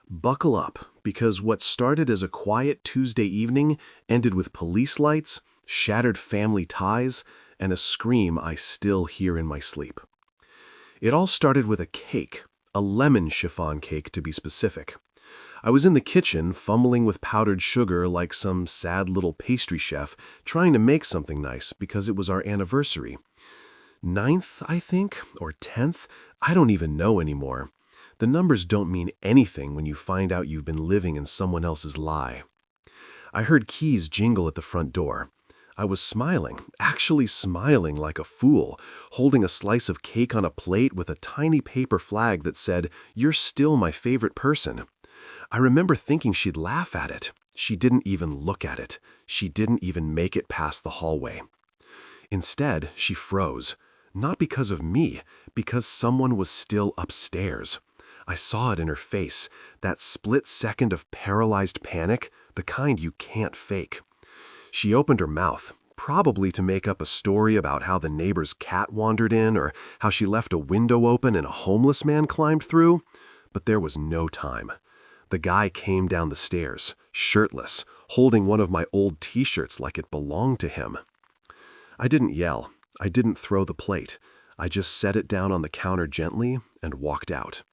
Buckle up, because what started as a quiet Tuesday evening ended with police lights, shattered family ties, and a scream I still hear in my sleep. It all started with a cake, a lemon chiffon cake to be specific. I was in the kitchen fumbling with powdered sugar like some sad little pastry chef trying to make something nice because it was our anniversary. 9th, I think, or 10th, I don't even know anymore. The numbers don't mean anything when you find out you've been living in someone else's lie. I heard keys jingle at the front door. I was smiling, actually smiling like a fool, holding a slice of cake on a plate with a tiny paper flag that said, "You're still my favorite person." I remember thinking she'd laugh at it. She didn't even look at it. She didn't even make it past the hallway. Instead, she froze. Not because of me, because someone was still upstairs. I saw it in her face, that split second of paralyzed panic, the kind you can't fake. She opened her mouth, probably to make up a story about how the neighbor's cat wandered in or how she left a window open and a homeless man climbed through, but there was no time. The guy came down the stairs, shirtless, holding one of my old t-shirts like it belonged to him. I didn't yell. I didn't throw the plate. I just set it down on the counter gently and walked out.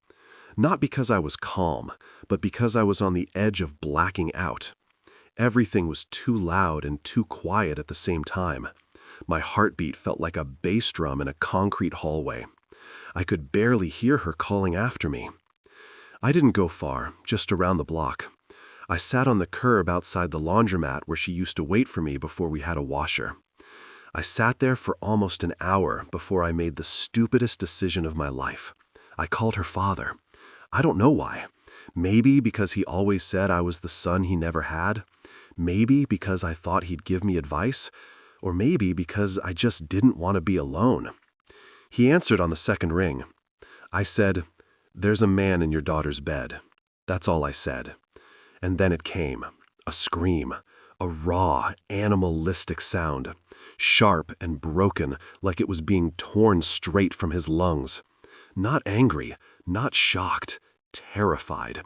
Not because I was calm, but because I was on the edge of blacking out. Everything was too loud and too quiet at the same time. My heartbeat felt like a bass drum in a concrete hallway. I could barely hear her calling after me. I didn't go far, just around the block. I sat on the curb outside the laundromat where she used to wait for me before we had a washer. I sat there for almost an hour before I made the stupidest decision of my life. I called her father. I don't know why. Maybe because he always said I was the son he never had. Maybe because I thought he'd give me advice. Or maybe because I just didn't want to be alone. He answered on the second ring. I said, "There's a man in your daughter's bed." That's all I said. And then it came. A scream. A raw, animalistic sound. Sharp and broken, like it was being torn straight from his lungs. Not angry, not shocked, terrified.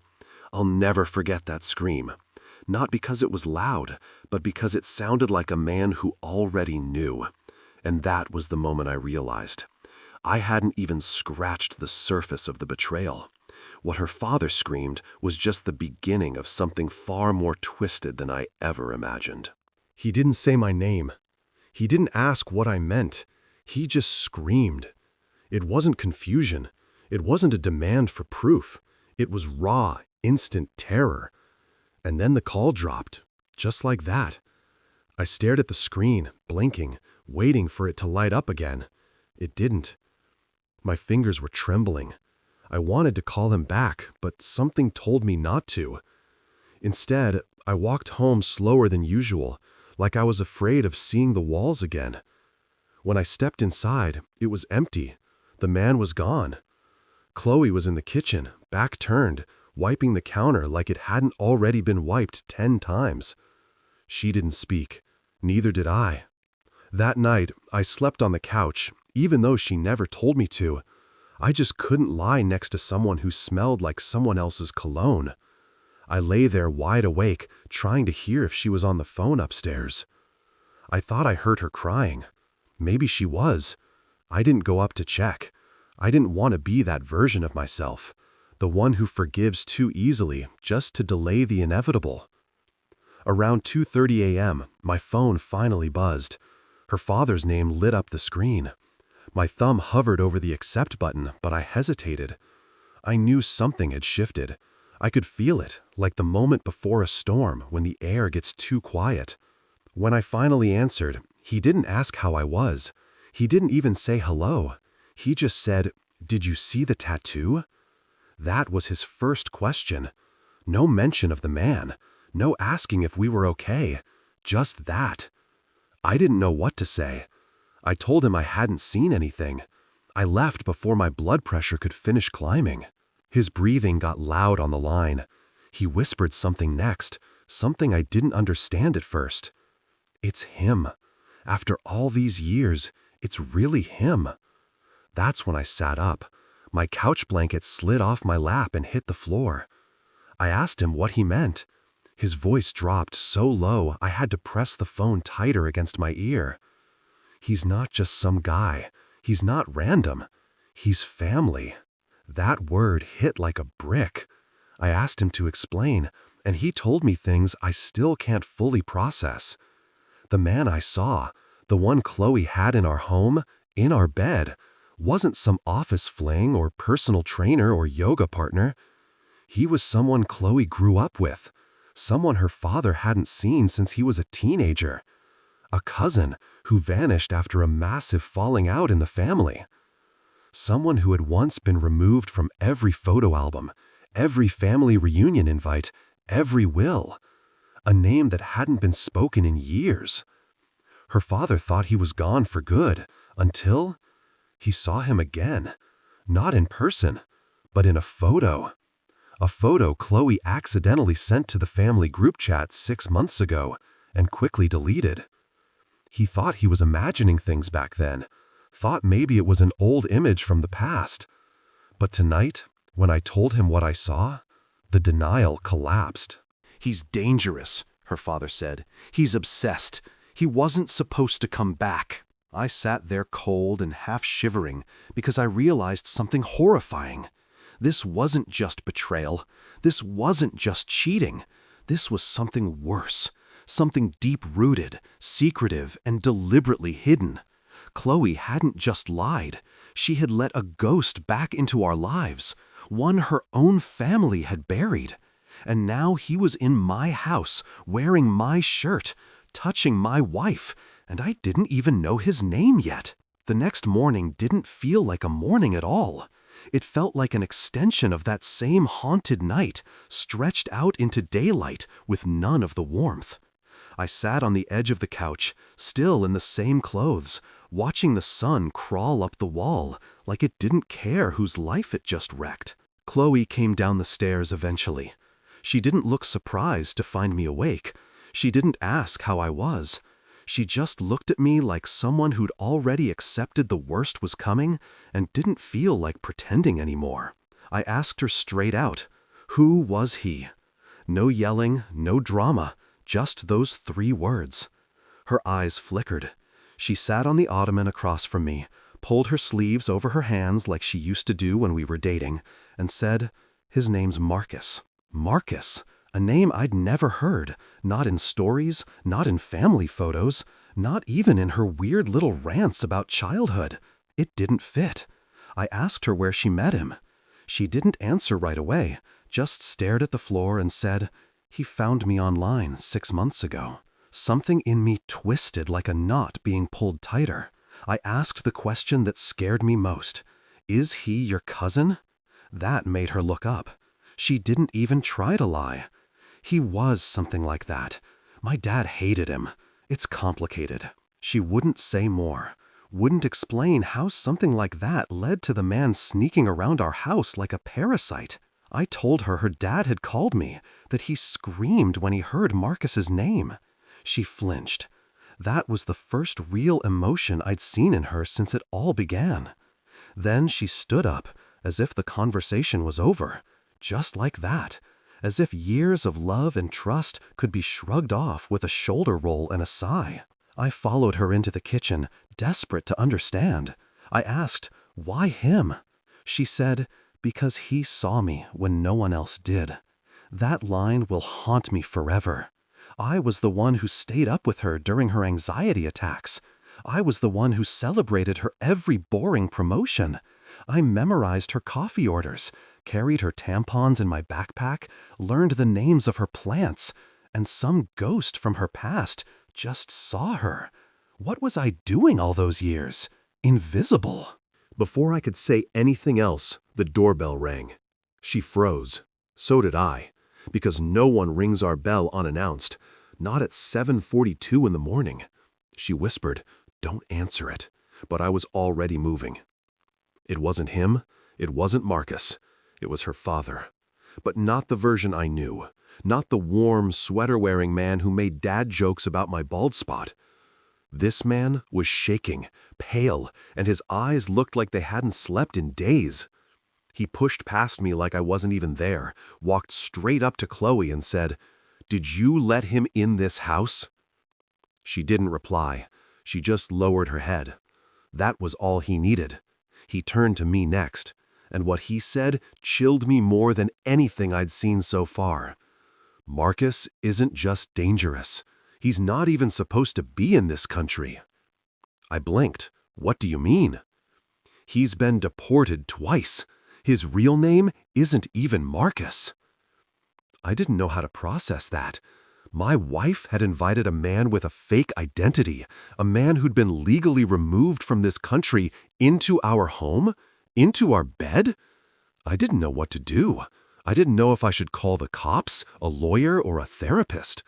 I'll never forget that scream. Not because it was loud, but because it sounded like a man who already knew. And that was the moment I realized. I hadn't even scratched the surface of the betrayal. What her father screamed was just the beginning of something far more twisted than I ever imagined. He didn't say my name. He didn't ask what I meant. He just screamed. It wasn't confusion. It wasn't a demand for proof. It was raw, instant terror. And then the call dropped, just like that. I stared at the screen, blinking, waiting for it to light up again. It didn't. My fingers were trembling. I wanted to call him back, but something told me not to. Instead, I walked home slower than usual, like I was afraid of seeing the walls again. When I stepped inside, it was empty. The man was gone. Chloe was in the kitchen, back turned, wiping the counter like it hadn't already been wiped 10 times. She didn't speak. Neither did I. That night, I slept on the couch, even though she never told me to. I just couldn't lie next to someone who smelled like someone else's cologne. I lay there wide awake, trying to hear if she was on the phone upstairs. I thought I heard her crying. Maybe she was. I didn't go up to check. I didn't want to be that version of myself, the one who forgives too easily just to delay the inevitable. Around 2:30 a.m., my phone finally buzzed. Her father's name lit up the screen. My thumb hovered over the accept button, but I hesitated. I knew something had shifted. I could feel it, like the moment before a storm when the air gets too quiet. When I finally answered, he didn't ask how I was. He didn't even say hello. He just said, "Did you see the tattoo?" That was his first question. No mention of the man. No asking if we were okay. Just that. I didn't know what to say. I told him I hadn't seen anything. I left before my blood pressure could finish climbing. His breathing got loud on the line. He whispered something next, something I didn't understand at first. It's him. After all these years, it's really him. That's when I sat up. My couch blanket slid off my lap and hit the floor. I asked him what he meant. His voice dropped so low I had to press the phone tighter against my ear. He's not just some guy. He's not random. He's family. That word hit like a brick. I asked him to explain, and he told me things I still can't fully process. The man I saw, the one Chloe had in our home, in our bed, wasn't some office fling or personal trainer or yoga partner. He was someone Chloe grew up with, someone her father hadn't seen since he was a teenager. A cousin who vanished after a massive falling out in the family. Someone who had once been removed from every photo album, every family reunion invite, every will. A name that hadn't been spoken in years. Her father thought he was gone for good, until he saw him again. Not in person, but in a photo. A photo Chloe accidentally sent to the family group chat 6 months ago and quickly deleted. He thought he was imagining things back then, thought maybe it was an old image from the past. But tonight, when I told him what I saw, the denial collapsed. "He's dangerous," her father said. "He's obsessed. He wasn't supposed to come back." I sat there cold and half shivering because I realized something horrifying. This wasn't just betrayal. This wasn't just cheating. This was something worse. Something deep-rooted, secretive, and deliberately hidden. Chloe hadn't just lied. She had let a ghost back into our lives, one her own family had buried. And now he was in my house, wearing my shirt, touching my wife, and I didn't even know his name yet. The next morning didn't feel like a morning at all. It felt like an extension of that same haunted night, stretched out into daylight with none of the warmth. I sat on the edge of the couch, still in the same clothes, watching the sun crawl up the wall, like it didn't care whose life it just wrecked. Chloe came down the stairs eventually. She didn't look surprised to find me awake. She didn't ask how I was. She just looked at me like someone who'd already accepted the worst was coming and didn't feel like pretending anymore. I asked her straight out, who was he? No yelling, no drama. Just those 3 words. Her eyes flickered. She sat on the ottoman across from me, pulled her sleeves over her hands like she used to do when we were dating, and said, "His name's Marcus." Marcus, a name I'd never heard, not in stories, not in family photos, not even in her weird little rants about childhood. It didn't fit. I asked her where she met him. She didn't answer right away, just stared at the floor and said, "He found me online 6 months ago." Something in me twisted like a knot being pulled tighter. I asked the question that scared me most. "Is he your cousin?" That made her look up. She didn't even try to lie. He was something like that. My dad hated him. It's complicated. She wouldn't say more. Wouldn't explain how something like that led to the man sneaking around our house like a parasite. I told her dad had called me, that he screamed when he heard Marcus's name. She flinched. That was the first real emotion I'd seen in her since it all began. Then she stood up, as if the conversation was over. Just like that. As if years of love and trust could be shrugged off with a shoulder roll and a sigh. I followed her into the kitchen, desperate to understand. I asked, "Why him?" She said, "Because he saw me when no one else did." That line will haunt me forever. I was the one who stayed up with her during her anxiety attacks. I was the one who celebrated her every boring promotion. I memorized her coffee orders, carried her tampons in my backpack, learned the names of her plants, and some ghost from her past just saw her. What was I doing all those years? Invisible. Before I could say anything else, the doorbell rang. She froze. So did I, because no one rings our bell unannounced, not at 7:42 in the morning. She whispered, "Don't answer it," but I was already moving. It wasn't him, it wasn't Marcus, it was her father. But not the version I knew, not the warm, sweater-wearing man who made dad jokes about my bald spot. This man was shaking, pale, and his eyes looked like they hadn't slept in days. He pushed past me like I wasn't even there, walked straight up to Chloe and said, "Did you let him in this house?" She didn't reply. She just lowered her head. That was all he needed. He turned to me next, and what he said chilled me more than anything I'd seen so far. "Marcus isn't just dangerous. He's not even supposed to be in this country." I blinked. "What do you mean?" "He's been deported twice. His real name isn't even Marcus." I didn't know how to process that. My wife had invited a man with a fake identity, a man who'd been legally removed from this country, into our home, into our bed. I didn't know what to do. I didn't know if I should call the cops, a lawyer, or a therapist.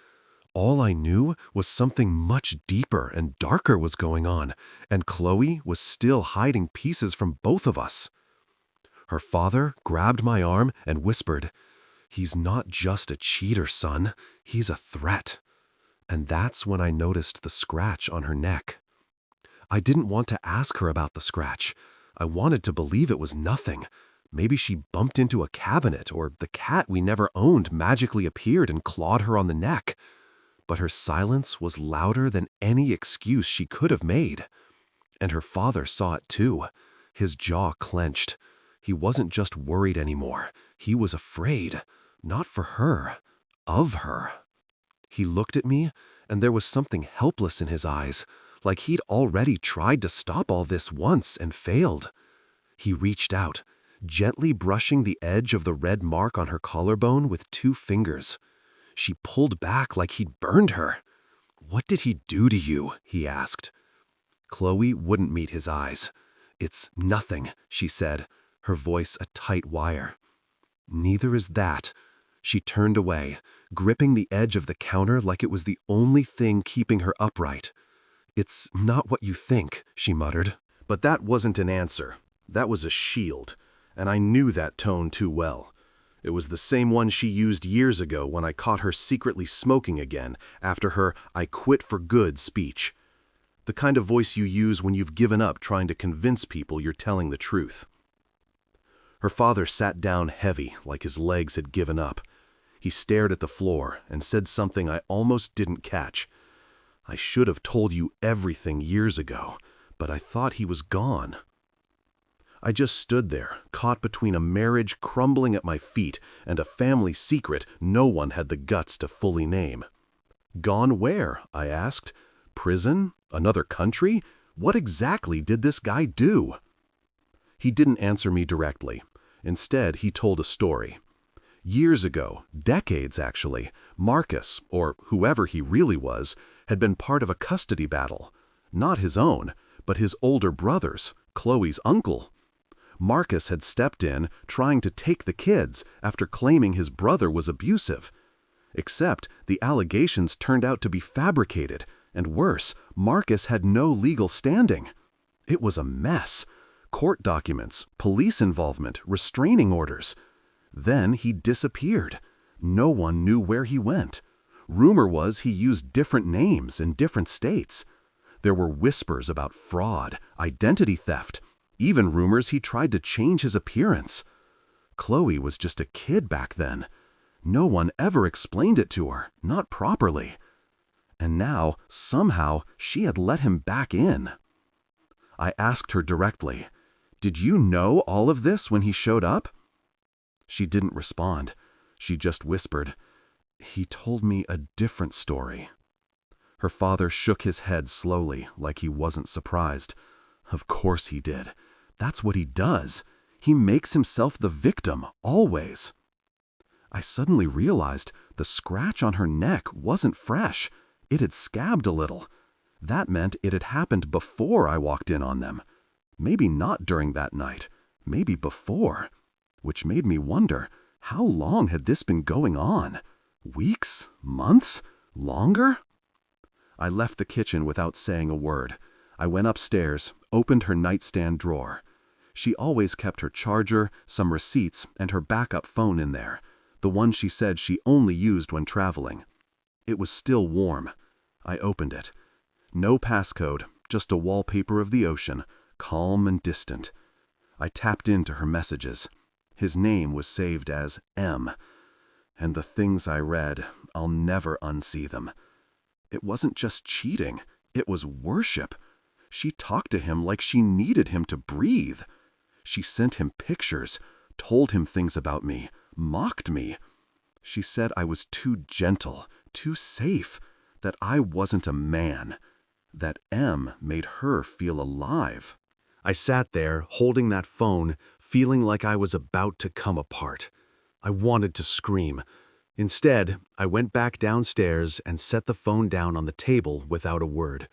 All I knew was something much deeper and darker was going on, and Chloe was still hiding pieces from both of us. Her father grabbed my arm and whispered, "He's not just a cheater, son. He's a threat." And that's when I noticed the scratch on her neck. I didn't want to ask her about the scratch. I wanted to believe it was nothing. Maybe she bumped into a cabinet, or the cat we never owned magically appeared and clawed her on the neck. But her silence was louder than any excuse she could have made. And her father saw it too. His jaw clenched. He wasn't just worried anymore. He was afraid. Not for her. Of her. He looked at me, and there was something helpless in his eyes, like he'd already tried to stop all this once and failed. He reached out, gently brushing the edge of the red mark on her collarbone with 2 fingers. She pulled back like he'd burned her. "What did he do to you?" he asked. Chloe wouldn't meet his eyes. "It's nothing," she said, her voice a tight wire. "Neither is that." She turned away, gripping the edge of the counter like it was the only thing keeping her upright. "It's not what you think," she muttered. But that wasn't an answer. That was a shield, and I knew that tone too well. It was the same one she used years ago when I caught her secretly smoking again after her "I quit for good" speech. The kind of voice you use when you've given up trying to convince people you're telling the truth. Her father sat down heavy, like his legs had given up. He stared at the floor and said something I almost didn't catch. "I should have told you everything years ago, but I thought he was gone." I just stood there, caught between a marriage crumbling at my feet and a family secret no one had the guts to fully name. "Gone where?" I asked. "Prison? Another country? What exactly did this guy do?" He didn't answer me directly. Instead, he told a story. Years ago, decades actually, Marcus, or whoever he really was, had been part of a custody battle. Not his own, but his older brother's, Chloe's uncle. Marcus had stepped in, trying to take the kids after claiming his brother was abusive. Except the allegations turned out to be fabricated, and worse, Marcus had no legal standing. It was a mess. Court documents, police involvement, restraining orders. Then he disappeared. No one knew where he went. Rumor was he used different names in different states. There were whispers about fraud, identity theft, even rumors he tried to change his appearance. Chloe was just a kid back then. No one ever explained it to her, not properly. And now, somehow, she had let him back in. I asked her directly, "Did you know all of this when he showed up?" She didn't respond. She just whispered, "He told me a different story." Her father shook his head slowly, like he wasn't surprised. Of course he did. That's what he does. He makes himself the victim, always. I suddenly realized the scratch on her neck wasn't fresh. It had scabbed a little. That meant it had happened before I walked in on them. Maybe not during that night. Maybe before. Which made me wonder, how long had this been going on? Weeks? Months? Longer? I left the kitchen without saying a word. I went upstairs, opened her nightstand drawer. She always kept her charger, some receipts, and her backup phone in there, the one she said she only used when traveling. It was still warm. I opened it. No passcode, just a wallpaper of the ocean, calm and distant. I tapped into her messages. His name was saved as M. And the things I read, I'll never unsee them. It wasn't just cheating, it was worship. She talked to him like she needed him to breathe. She sent him pictures, told him things about me, mocked me. She said I was too gentle, too safe, that I wasn't a man, that M made her feel alive. I sat there, holding that phone, feeling like I was about to come apart. I wanted to scream. Instead, I went back downstairs and set the phone down on the table without a word.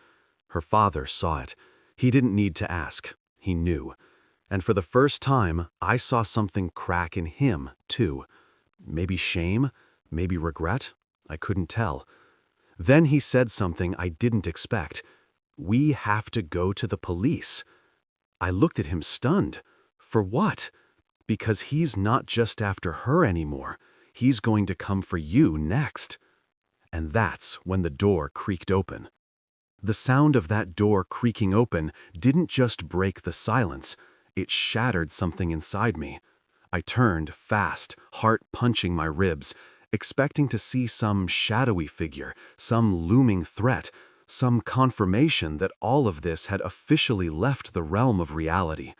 Her father saw it. He didn't need to ask. He knew. And for the first time, I saw something crack in him, too. Maybe shame? Maybe regret? I couldn't tell. Then he said something I didn't expect. "We have to go to the police." I looked at him stunned. For what? Because he's not just after her anymore. He's going to come for you next. And that's when the door creaked open. The sound of that door creaking open didn't just break the silence. It shattered something inside me. I turned fast, heart punching my ribs, expecting to see some shadowy figure, some looming threat, some confirmation that all of this had officially left the realm of reality.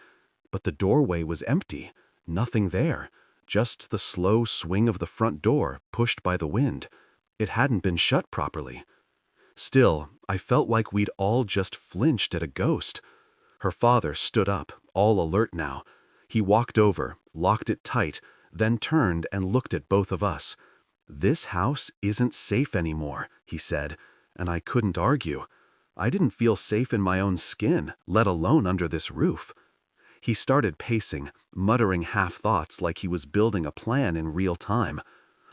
But the doorway was empty, nothing there, just the slow swing of the front door pushed by the wind. It hadn't been shut properly. Still, I felt like we'd all just flinched at a ghost. Her father stood up, all alert now. He walked over, locked it tight, then turned and looked at both of us. "This house isn't safe anymore," he said, and I couldn't argue. I didn't feel safe in my own skin, let alone under this roof. He started pacing, muttering half-thoughts like he was building a plan in real time.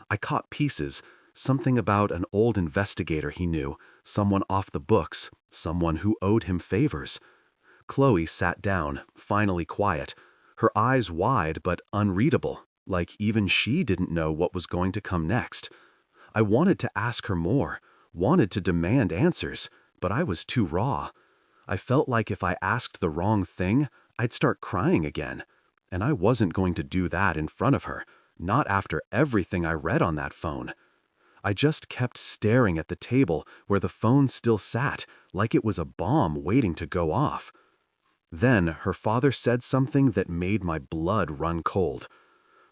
I caught pieces, something about an old investigator he knew, someone off the books, someone who owed him favors. Chloe sat down, finally quiet, her eyes wide but unreadable, like even she didn't know what was going to come next. I wanted to ask her more, wanted to demand answers, but I was too raw. I felt like if I asked the wrong thing, I'd start crying again. And I wasn't going to do that in front of her, not after everything I read on that phone. I just kept staring at the table where the phone still sat, like it was a bomb waiting to go off. Then her father said something that made my blood run cold.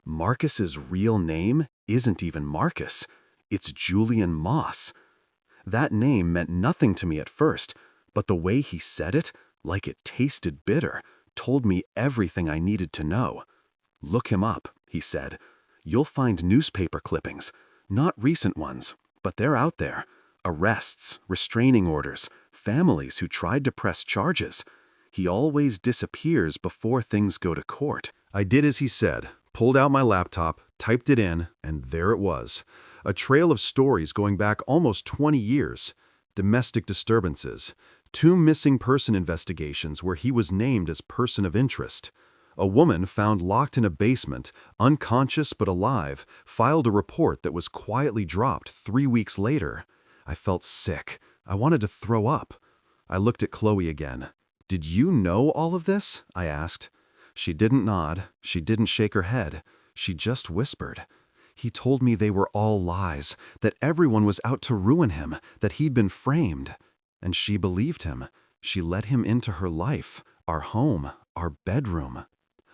Marcus's real name isn't even Marcus. It's Julian Moss. That name meant nothing to me at first, but the way he said it, like it tasted bitter, told me everything I needed to know. "Look him up," he said. "You'll find newspaper clippings, not recent ones, but they're out there. Arrests, restraining orders, families who tried to press charges. He always disappears before things go to court." I did as he said, pulled out my laptop, typed it in, and there it was. A trail of stories going back almost 20 years. Domestic disturbances. 2 missing person investigations where he was named as person of interest. A woman found locked in a basement, unconscious but alive, filed a report that was quietly dropped 3 weeks later. I felt sick. I wanted to throw up. I looked at Chloe again. "Did you know all of this?" I asked. She didn't nod. She didn't shake her head. She just whispered. "He told me they were all lies, that everyone was out to ruin him, that he'd been framed." And she believed him. She let him into her life, our home, our bedroom.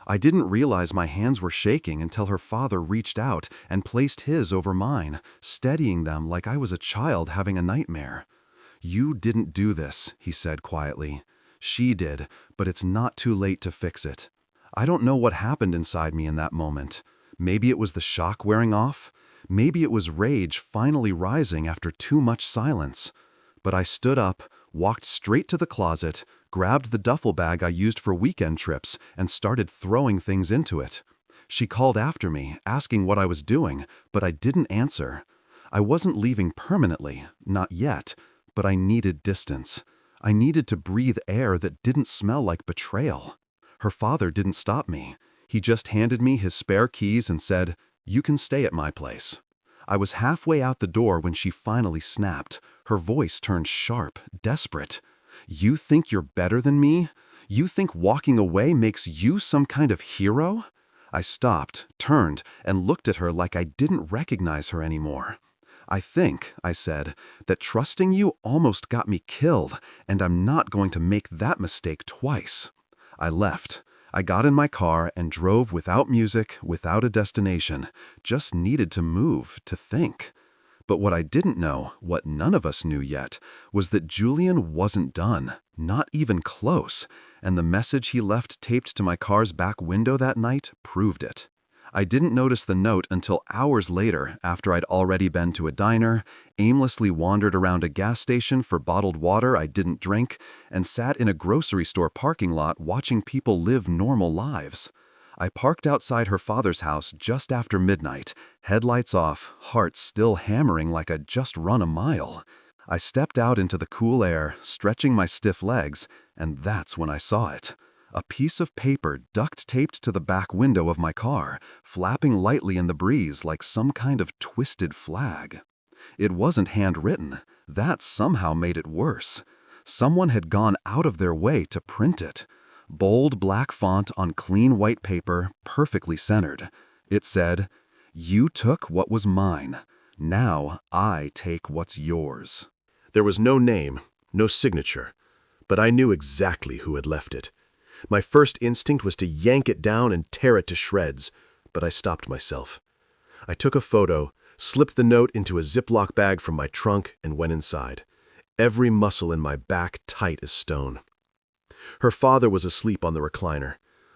I didn't realize my hands were shaking until her father reached out and placed his over mine, steadying them like I was a child having a nightmare. "You didn't do this," he said quietly. "She did, but it's not too late to fix it." I don't know what happened inside me in that moment. Maybe it was the shock wearing off. Maybe it was rage finally rising after too much silence. But I stood up, walked straight to the closet, grabbed the duffel bag I used for weekend trips, and started throwing things into it. She called after me, asking what I was doing, but I didn't answer. I wasn't leaving permanently, not yet, but I needed distance. I needed to breathe air that didn't smell like betrayal. Her father didn't stop me. He just handed me his spare keys and said, "You can stay at my place." I was halfway out the door when she finally snapped. Her voice turned sharp, desperate. "You think you're better than me? You think walking away makes you some kind of hero?" I stopped, turned, and looked at her like I didn't recognize her anymore. "I think," I said, "that trusting you almost got me killed, and I'm not going to make that mistake twice." I left. I got in my car and drove without music, without a destination. Just needed to move, to think. But what I didn't know, what none of us knew yet, was that Julian wasn't done, not even close, and the message he left taped to my car's back window that night proved it. I didn't notice the note until hours later, after I'd already been to a diner, aimlessly wandered around a gas station for bottled water I didn't drink, and sat in a grocery store parking lot watching people live normal lives. I parked outside her father's house just after midnight, headlights off, heart still hammering like I'd just run a mile. I stepped out into the cool air, stretching my stiff legs, and that's when I saw it. A piece of paper duct-taped to the back window of my car, flapping lightly in the breeze like some kind of twisted flag. It wasn't handwritten. That somehow made it worse. Someone had gone out of their way to print it. Bold black font on clean white paper, perfectly centered. It said, "You took what was mine. Now I take what's yours." There was no name, no signature, but I knew exactly who had left it. My first instinct was to yank it down and tear it to shreds, but I stopped myself. I took a photo, slipped the note into a Ziploc bag from my trunk, and went inside, every muscle in my back tight as stone. Her father was asleep on the recliner.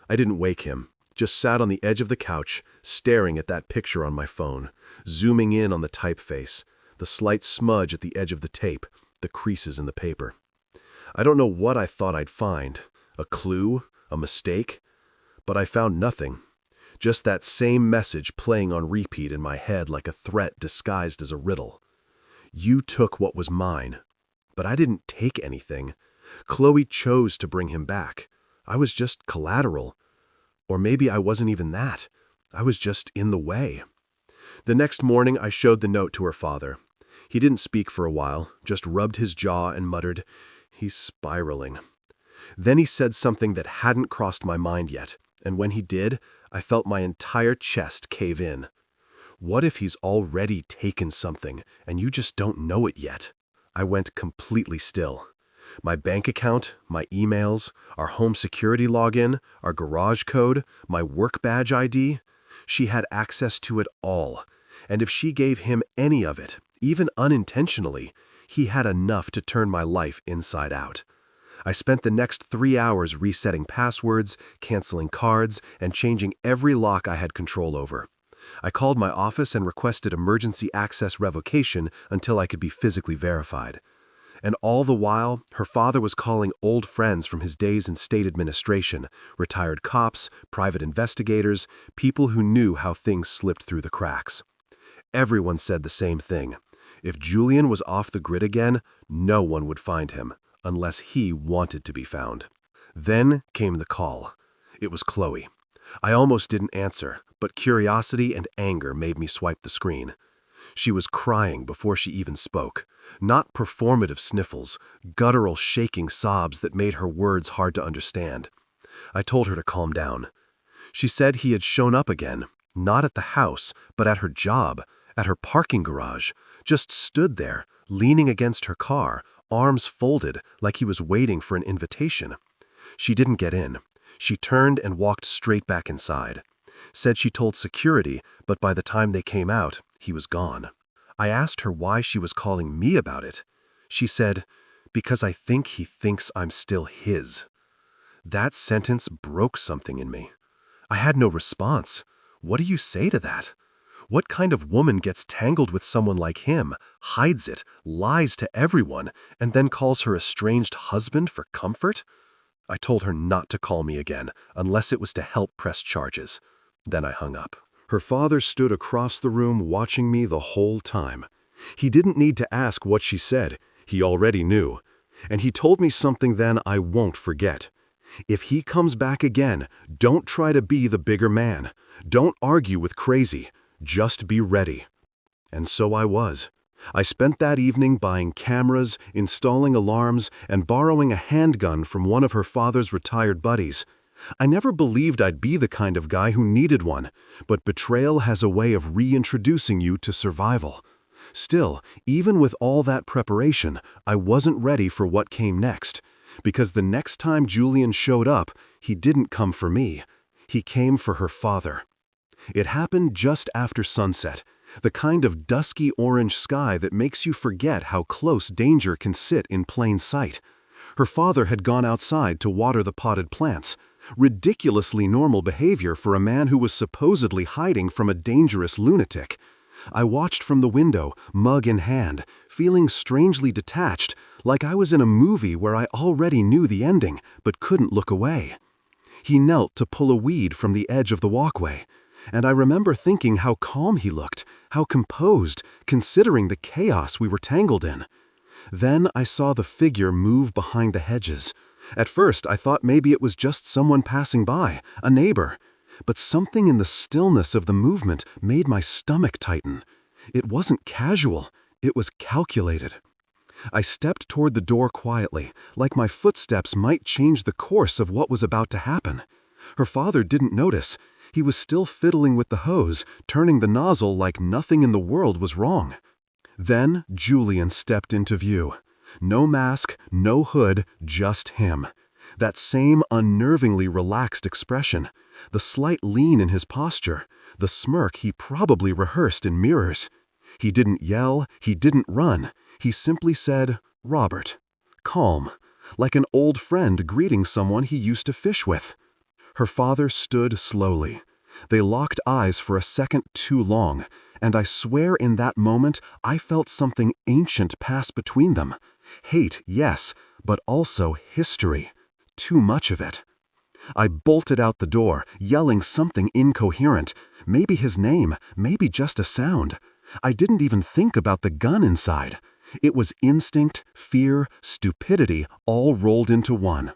I didn't wake him, just sat on the edge of the couch, staring at that picture on my phone, zooming in on the typeface, the slight smudge at the edge of the tape, the creases in the paper. I don't know what I thought I'd find. A clue? A mistake? But I found nothing. Just that same message playing on repeat in my head like a threat disguised as a riddle. You took what was mine. But I didn't take anything. Chloe chose to bring him back. I was just collateral. Or maybe I wasn't even that. I was just in the way. The next morning I showed the note to her father. He didn't speak for a while, just rubbed his jaw and muttered, "He's spiraling." Then he said something that hadn't crossed my mind yet, and when he did, I felt my entire chest cave in. What if he's already taken something, and you just don't know it yet? I went completely still. My bank account, my emails, our home security login, our garage code, my work badge ID. She had access to it all, and if she gave him any of it, even unintentionally, he had enough to turn my life inside out. I spent the next 3 hours resetting passwords, canceling cards, and changing every lock I had control over. I called my office and requested emergency access revocation until I could be physically verified. And all the while, her father was calling old friends from his days in state administration, retired cops, private investigators, people who knew how things slipped through the cracks. Everyone said the same thing. If Julian was off the grid again, no one would find him, unless he wanted to be found. Then came the call. It was Chloe. I almost didn't answer, but curiosity and anger made me swipe the screen. She was crying before she even spoke. Not performative sniffles, guttural shaking sobs that made her words hard to understand. I told her to calm down. She said he had shown up again, not at the house, but at her job, at her parking garage, just stood there, leaning against her car, arms folded like he was waiting for an invitation. She didn't get in. She turned and walked straight back inside. Said she told security, but by the time they came out, he was gone. I asked her why she was calling me about it. She said, "Because I think he thinks I'm still his." That sentence broke something in me. I had no response. What do you say to that? What kind of woman gets tangled with someone like him, hides it, lies to everyone, and then calls her estranged husband for comfort? I told her not to call me again, unless it was to help press charges. Then I hung up. Her father stood across the room watching me the whole time. He didn't need to ask what she said. He already knew. And he told me something then I won't forget. If he comes back again, don't try to be the bigger man. Don't argue with crazy. Just be ready. And so I was. I spent that evening buying cameras, installing alarms, and borrowing a handgun from one of her father's retired buddies. I never believed I'd be the kind of guy who needed one, but betrayal has a way of reintroducing you to survival. Still, even with all that preparation, I wasn't ready for what came next, because the next time Julian showed up, he didn't come for me. He came for her father. It happened just after sunset, the kind of dusky orange sky that makes you forget how close danger can sit in plain sight. Her father had gone outside to water the potted plants. Ridiculously normal behavior for a man who was supposedly hiding from a dangerous lunatic. I watched from the window, mug in hand, feeling strangely detached, like I was in a movie where I already knew the ending, but couldn't look away. He knelt to pull a weed from the edge of the walkway, and I remember thinking how calm he looked, how composed, considering the chaos we were tangled in. Then I saw the figure move behind the hedges. At first, I thought maybe it was just someone passing by, a neighbor. But something in the stillness of the movement made my stomach tighten. It wasn't casual, it was calculated. I stepped toward the door quietly, like my footsteps might change the course of what was about to happen. Her father didn't notice. He was still fiddling with the hose, turning the nozzle like nothing in the world was wrong. Then Julian stepped into view. No mask, no hood, just him. That same unnervingly relaxed expression, the slight lean in his posture, the smirk he probably rehearsed in mirrors. He didn't yell, he didn't run. He simply said, "Robert." Calm, like an old friend greeting someone he used to fish with. Her father stood slowly. They locked eyes for a second too long, and I swear in that moment I felt something ancient pass between them. Hate, yes, but also history. Too much of it. I bolted out the door, yelling something incoherent. Maybe his name, maybe just a sound. I didn't even think about the gun inside. It was instinct, fear, stupidity, all rolled into one.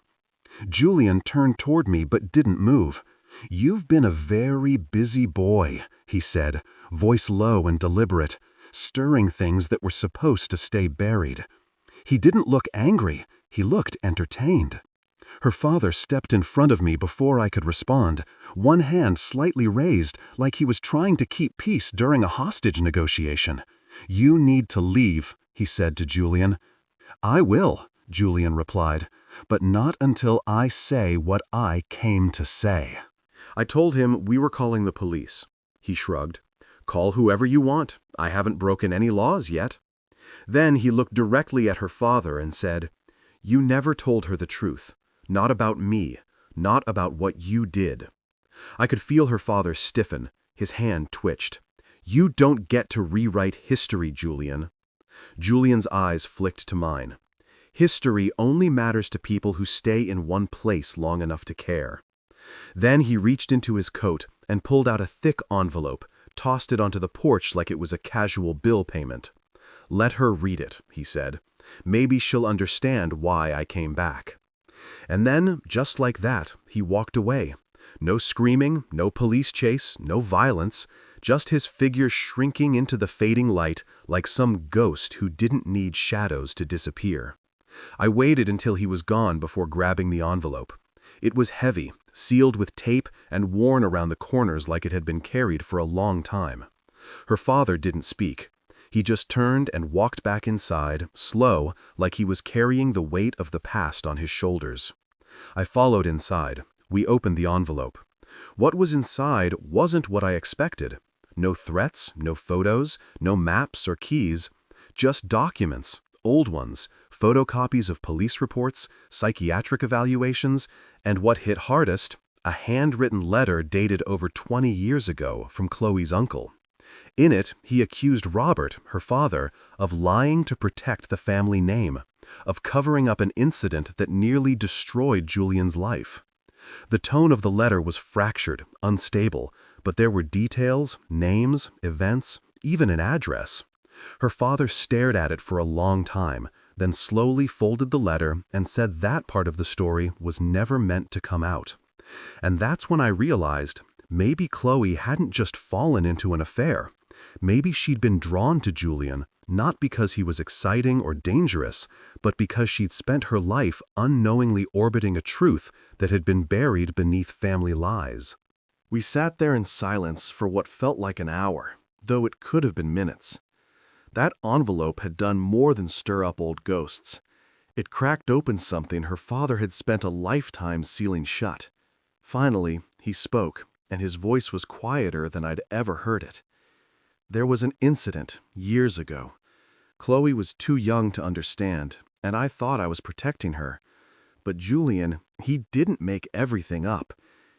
Julian turned toward me but didn't move. "You've been a very busy boy," he said, voice low and deliberate, stirring things that were supposed to stay buried. He didn't look angry, he looked entertained. Her father stepped in front of me before I could respond, one hand slightly raised like he was trying to keep peace during a hostage negotiation. "You need to leave," he said to Julian. "I will," Julian replied, "but not until I say what I came to say." I told him we were calling the police. He shrugged. "Call whoever you want. I haven't broken any laws yet." Then he looked directly at her father and said, "You never told her the truth. Not about me. Not about what you did." I could feel her father stiffen. His hand twitched. "You don't get to rewrite history, Julian." Julian's eyes flicked to mine. History only matters to people who stay in one place long enough to care. Then he reached into his coat and pulled out a thick envelope, tossed it onto the porch like it was a casual bill payment. "Let her read it," he said. "Maybe she'll understand why I came back." And then, just like that, he walked away. No screaming, no police chase, no violence, just his figure shrinking into the fading light like some ghost who didn't need shadows to disappear. I waited until he was gone before grabbing the envelope. It was heavy, sealed with tape and worn around the corners like it had been carried for a long time. Her father didn't speak. He just turned and walked back inside, slow, like he was carrying the weight of the past on his shoulders. I followed inside. We opened the envelope. What was inside wasn't what I expected. No threats, no photos, no maps or keys. Just documents, old ones, photocopies of police reports, psychiatric evaluations, and what hit hardest, a handwritten letter dated over 20 years ago from Chloe's uncle. In it, he accused Robert, her father, of lying to protect the family name, of covering up an incident that nearly destroyed Julian's life. The tone of the letter was fractured, unstable, but there were details, names, events, even an address. Her father stared at it for a long time, then slowly folded the letter and said that part of the story was never meant to come out. And that's when I realized maybe Chloe hadn't just fallen into an affair. Maybe she'd been drawn to Julian, not because he was exciting or dangerous, but because she'd spent her life unknowingly orbiting a truth that had been buried beneath family lies. We sat there in silence for what felt like an hour, though it could have been minutes. That envelope had done more than stir up old ghosts. It cracked open something her father had spent a lifetime sealing shut. Finally, he spoke, and his voice was quieter than I'd ever heard it. There was an incident years ago. Chloe was too young to understand, and I thought I was protecting her. But Julian, he didn't make everything up.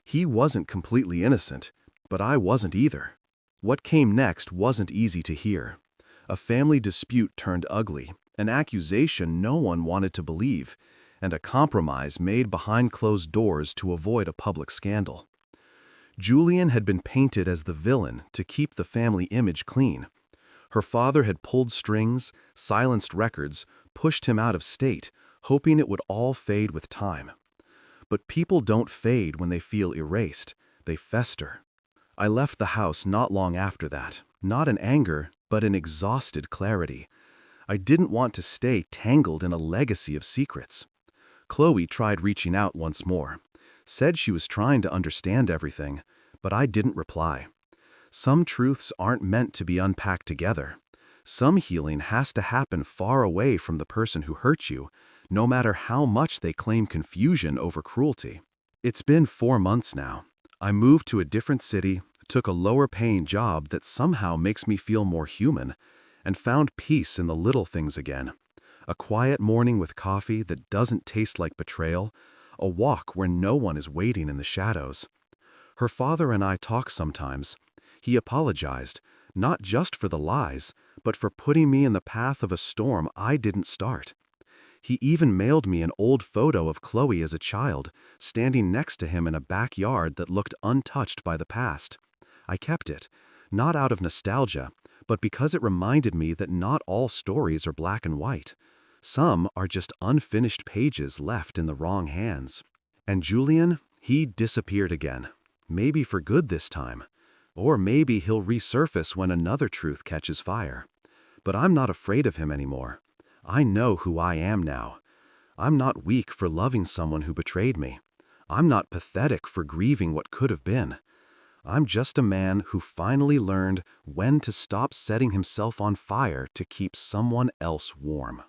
He wasn't completely innocent, but I wasn't either. What came next wasn't easy to hear. A family dispute turned ugly, an accusation no one wanted to believe, and a compromise made behind closed doors to avoid a public scandal. Julian had been painted as the villain to keep the family image clean. Her father had pulled strings, silenced records, pushed him out of state, hoping it would all fade with time. But people don't fade when they feel erased. They fester. I left the house not long after that, not in anger, but in exhausted clarity. I didn't want to stay tangled in a legacy of secrets. Chloe tried reaching out once more, said she was trying to understand everything, but I didn't reply. Some truths aren't meant to be unpacked together. Some healing has to happen far away from the person who hurt you, no matter how much they claim confusion over cruelty. It's been 4 months now. I moved to a different city, took a lower-paying job that somehow makes me feel more human, and found peace in the little things again. A quiet morning with coffee that doesn't taste like betrayal, a walk where no one is waiting in the shadows. Her father and I talk sometimes. He apologized, not just for the lies, but for putting me in the path of a storm I didn't start. He even mailed me an old photo of Chloe as a child, standing next to him in a backyard that looked untouched by the past. I kept it, not out of nostalgia, but because it reminded me that not all stories are black and white. Some are just unfinished pages left in the wrong hands. And Julian, he disappeared again. Maybe for good this time. Or maybe he'll resurface when another truth catches fire. But I'm not afraid of him anymore. I know who I am now. I'm not weak for loving someone who betrayed me. I'm not pathetic for grieving what could have been. I'm just a man who finally learned when to stop setting himself on fire to keep someone else warm.